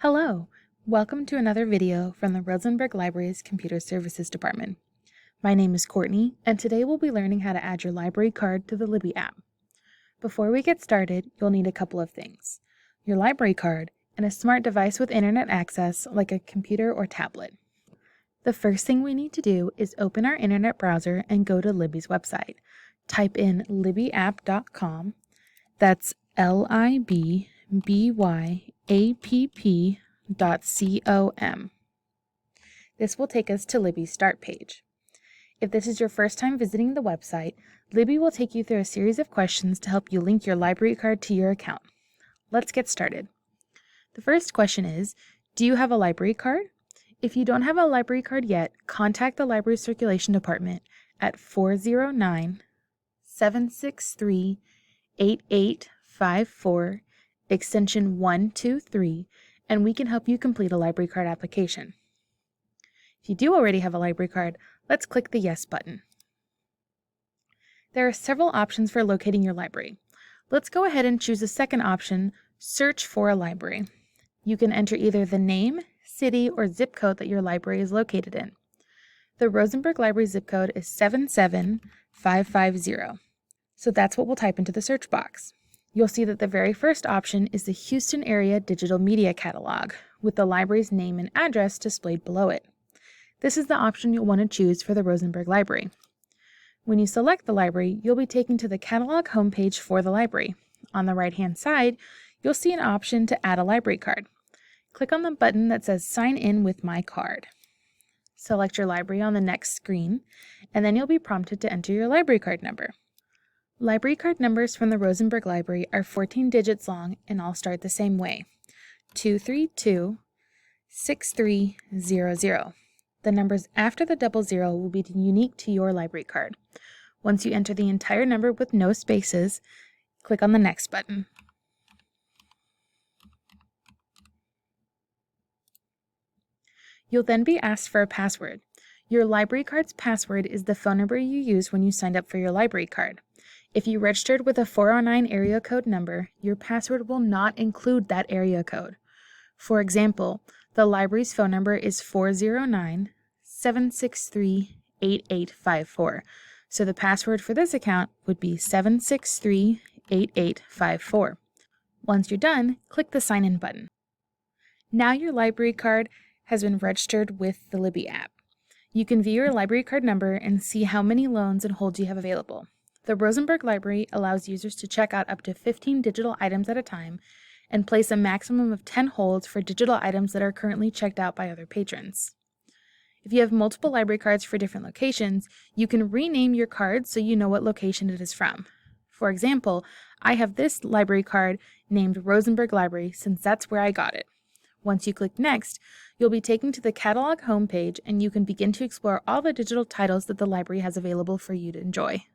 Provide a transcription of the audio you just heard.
Hello! Welcome to another video from the Rosenberg Library's Computer Services Department. My name is Courtney, and today we'll be learning how to add your library card to the Libby app. Before we get started, you'll need a couple of things: your library card and a smart device with internet access like a computer or tablet. The first thing we need to do is open our internet browser and go to Libby's website. Type in libbyapp.com. That's libyapp.com. This will take us to Libby's start page. If this is your first time visiting the website, Libby will take you through a series of questions to help you link your library card to your account. Let's get started. The first question is, do you have a library card? If you don't have a library card yet, contact the Library Circulation Department at 409-763-8854, extension 123, and we can help you complete a library card application. If you do already have a library card, let's click the Yes button. There are several options for locating your library. Let's go ahead and choose the second option, Search for a Library. You can enter either the name, city, or zip code that your library is located in. The Rosenberg Library zip code is 77550, so that's what we'll type into the search box. You'll see that the very first option is the Houston Area Digital Media Catalog, with the library's name and address displayed below it. This is the option you'll want to choose for the Rosenberg Library. When you select the library, you'll be taken to the catalog homepage for the library. On the right-hand side, you'll see an option to add a library card. Click on the button that says Sign in with my card. Select your library on the next screen, and then you'll be prompted to enter your library card number. Library card numbers from the Rosenberg Library are 14 digits long and all start the same way: 232-6300. The numbers after the 00 will be unique to your library card. Once you enter the entire number with no spaces, click on the Next button. You'll then be asked for a password. Your library card's password is the phone number you used when you signed up for your library card. If you registered with a 409 area code number, your password will not include that area code. For example, the library's phone number is 409-763-8854, so the password for this account would be 763-8854. Once you're done, click the Sign In button. Now your library card has been registered with the Libby app. You can view your library card number and see how many loans and holds you have available. The Rosenberg Library allows users to check out up to 15 digital items at a time and place a maximum of 10 holds for digital items that are currently checked out by other patrons. If you have multiple library cards for different locations, you can rename your card so you know what location it is from. For example, I have this library card named Rosenberg Library since that's where I got it. Once you click Next, you'll be taken to the catalog homepage and you can begin to explore all the digital titles that the library has available for you to enjoy.